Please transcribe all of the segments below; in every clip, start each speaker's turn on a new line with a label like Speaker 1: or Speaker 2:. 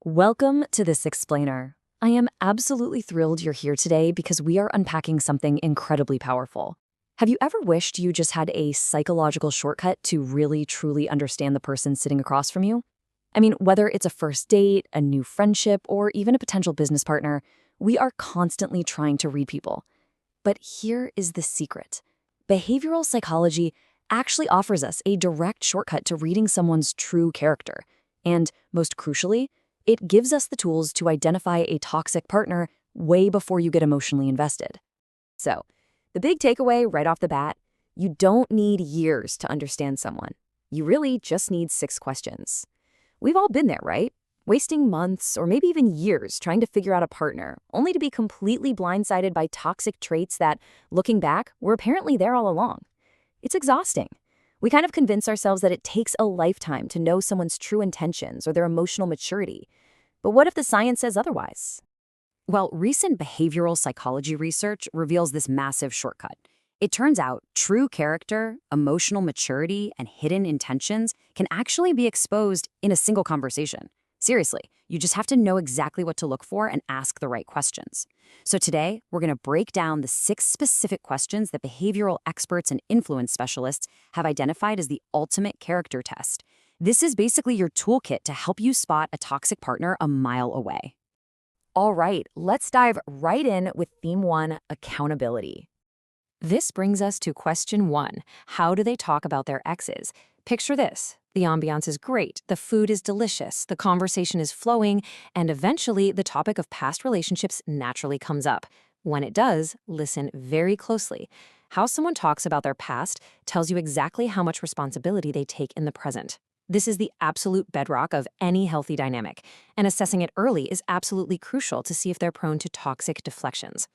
Speaker 1: Welcome to this explainer. I am absolutely thrilled you're here today because we are unpacking something incredibly powerful. Have you ever wished you just had a psychological shortcut to really truly understand the person sitting across from you? I mean, whether it's a first date, a new friendship, or even a potential business partner, we are constantly trying to read people. But here is the secret. Behavioral psychology actually offers us a direct shortcut to reading someone's true character. And most crucially, it gives us the tools to identify a toxic partner way before you get emotionally invested. So, the big takeaway right off the bat, you don't need years to understand someone. You really just need 6 questions. We've all been there, right? Wasting months or maybe even years trying to figure out a partner, only to be completely blindsided by toxic traits that, looking back, were apparently there all along. It's exhausting. We kind of convince ourselves that it takes a lifetime to know someone's true intentions or their emotional maturity. But what if the science says otherwise? Well, recent behavioral psychology research reveals this massive shortcut. It turns out true character, emotional maturity, and hidden intentions can actually be exposed in a single conversation. Seriously, you just have to know exactly what to look for and ask the right questions. So today, we're going to break down the 6 specific questions that behavioral experts and influence specialists have identified as the ultimate character test. This is basically your toolkit to help you spot a toxic partner a mile away. All right, let's dive right in with Theme 1, accountability. This brings us to question 1. How do they talk about their exes? Picture this. The ambiance is great, the food is delicious, the conversation is flowing, and eventually the topic of past relationships naturally comes up. When it does, listen very closely. How someone talks about their past tells you exactly how much responsibility they take in the present. This is the absolute bedrock of any healthy dynamic, and assessing it early is absolutely crucial to see if they're prone to toxic deflections.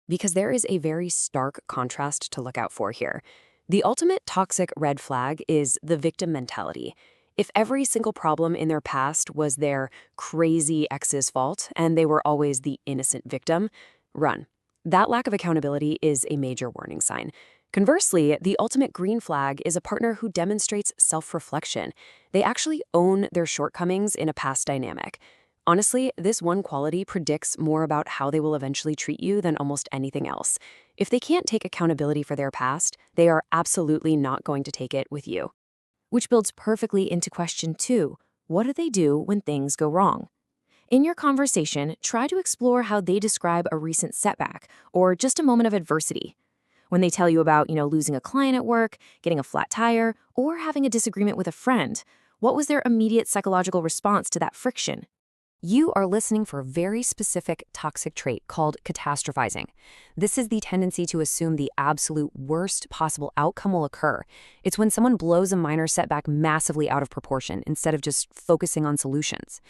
Speaker 1: Because there is a very stark contrast to look out for here. The ultimate toxic red flag is the victim mentality. If every single problem in their past was their crazy ex's fault and they were always the innocent victim, run. That lack of accountability is a major warning sign. Conversely, the ultimate green flag is a partner who demonstrates self-reflection. They actually own their shortcomings in a past dynamic. Honestly, this one quality predicts more about how they will eventually treat you than almost anything else. If they can't take accountability for their past, they are absolutely not going to take it with you. Which builds perfectly into question 2. What do they do when things go wrong? In your conversation, try to explore how they describe a recent setback or just a moment of adversity. When they tell you about, losing a client at work, getting a flat tire, or having a disagreement with a friend, what was their immediate psychological response to that friction? You are listening for a very specific toxic trait called catastrophizing. This is the tendency to assume the absolute worst possible outcome will occur. It's when someone blows a minor setback massively out of proportion instead of just focusing on solutions.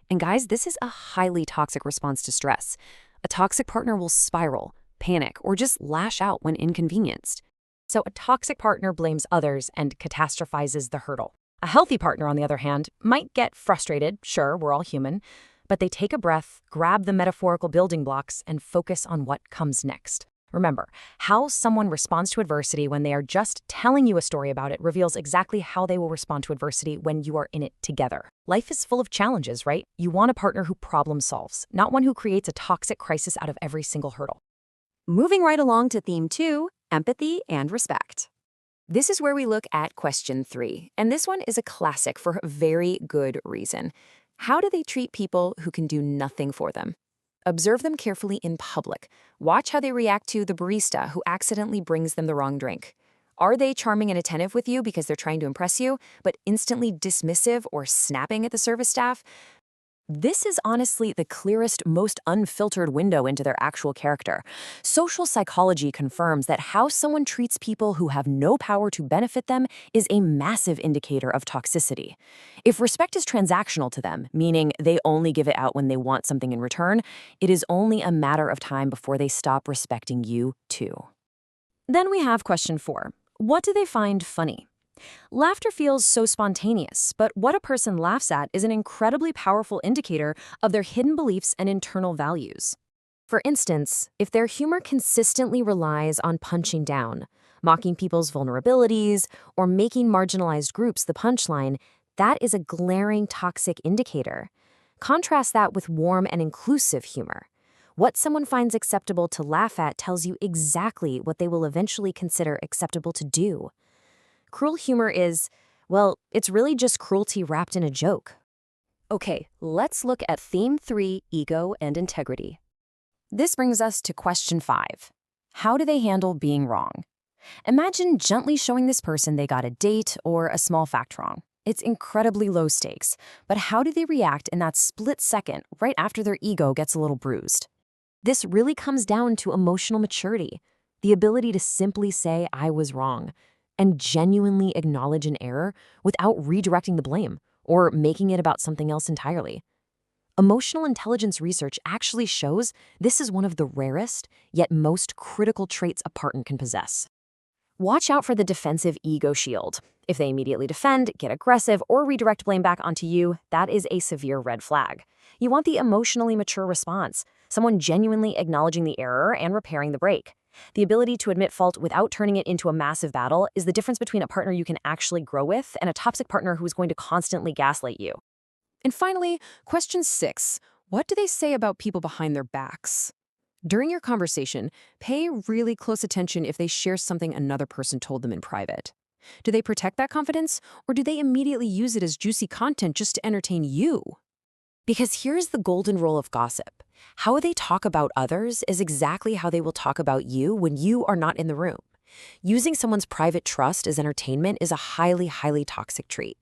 Speaker 1: And guys, this is a highly toxic response to stress. A toxic partner will spiral, panic, or just lash out when inconvenienced. So a toxic partner blames others and catastrophizes the hurdle. A healthy partner, on the other hand, might get frustrated, sure, we're all human, but they take a breath, grab the metaphorical building blocks, and focus on what comes next. Remember, how someone responds to adversity when they are just telling you a story about it reveals exactly how they will respond to adversity when you are in it together. Life is full of challenges, right? You want a partner who problem solves, not one who creates a toxic crisis out of every single hurdle. Moving right along to theme 2, empathy and respect. This is where we look at question 3, and this one is a classic for a very good reason. How do they treat people who can do nothing for them? Observe them carefully in public. Watch how they react to the barista who accidentally brings them the wrong drink. Are they charming and attentive with you because they're trying to impress you, but instantly dismissive or snapping at the service staff? This is honestly the clearest, most unfiltered window into their actual character. Social psychology confirms that how someone treats people who have no power to benefit them is a massive indicator of toxicity. If respect is transactional to them, meaning they only give it out when they want something in return, it is only a matter of time before they stop respecting you too. Then we have question 4. What do they find funny? Laughter feels so spontaneous, but what a person laughs at is an incredibly powerful indicator of their hidden beliefs and internal values. For instance, if their humor consistently relies on punching down, mocking people's vulnerabilities, or making marginalized groups the punchline, that is a glaring toxic indicator. Contrast that with warm and inclusive humor. What someone finds acceptable to laugh at tells you exactly what they will eventually consider acceptable to do. Cruel humor is, well, it's really just cruelty wrapped in a joke. Okay, let's look at theme 3, ego and integrity. This brings us to question 5. How do they handle being wrong? Imagine gently showing this person they got a date or a small fact wrong. It's incredibly low stakes, but how do they react in that split second right after their ego gets a little bruised? This really comes down to emotional maturity, the ability to simply say, I was wrong, and genuinely acknowledge an error without redirecting the blame or making it about something else entirely. Emotional intelligence research actually shows this is one of the rarest, yet most critical traits a partner can possess. Watch out for the defensive ego shield. If they immediately defend, get aggressive, or redirect blame back onto you, that is a severe red flag. You want the emotionally mature response, someone genuinely acknowledging the error and repairing the break. The ability to admit fault without turning it into a massive battle is the difference between a partner you can actually grow with and a toxic partner who is going to constantly gaslight you.
Speaker 2: And finally, question 6. What do they say about people behind their backs? During your conversation, pay really close attention if they share something another person told them in private. Do they protect that confidence, or do they immediately use it as juicy content just to entertain you?
Speaker 1: Because here's the golden rule of gossip. How they talk about others is exactly how they will talk about you when you are not in the room. Using someone's private trust as entertainment is a highly, highly toxic trait.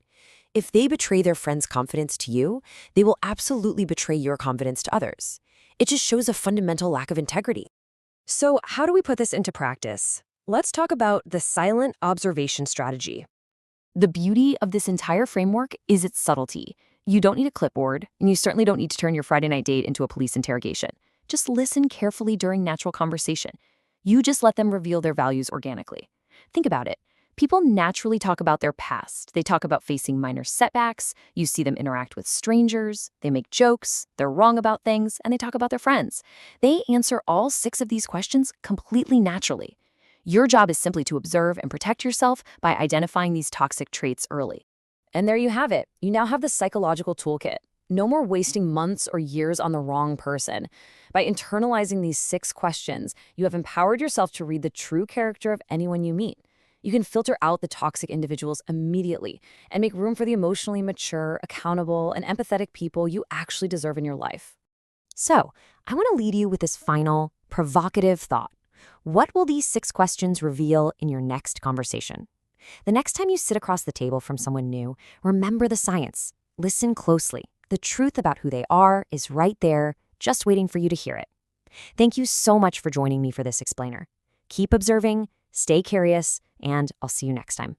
Speaker 1: If they betray their friend's confidence to you, they will absolutely betray your confidence to others. It just shows a fundamental lack of integrity. So how do we put this into practice? Let's talk about the silent observation strategy. The beauty of this entire framework is its subtlety. You don't need a clipboard, and you certainly don't need to turn your Friday night date into a police interrogation. Just listen carefully during natural conversation. You just let them reveal their values organically. Think about it. People naturally talk about their past. They talk about facing minor setbacks. You see them interact with strangers. They make jokes. They're wrong about things. And they talk about their friends. They answer all 6 of these questions completely naturally. Your job is simply to observe and protect yourself by identifying these toxic traits early. And there you have it. You now have the psychological toolkit. No more wasting months or years on the wrong person. By internalizing these 6 questions, you have empowered yourself to read the true character of anyone you meet. You can filter out the toxic individuals immediately and make room for the emotionally mature, accountable, and empathetic people you actually deserve in your life. So, I want to lead you with this final, provocative thought. What will these 6 questions reveal in your next conversation? The next time you sit across the table from someone new, remember the science. Listen closely. The truth about who they are is right there, just waiting for you to hear it. Thank you so much for joining me for this explainer. Keep observing, stay curious, and I'll see you next time.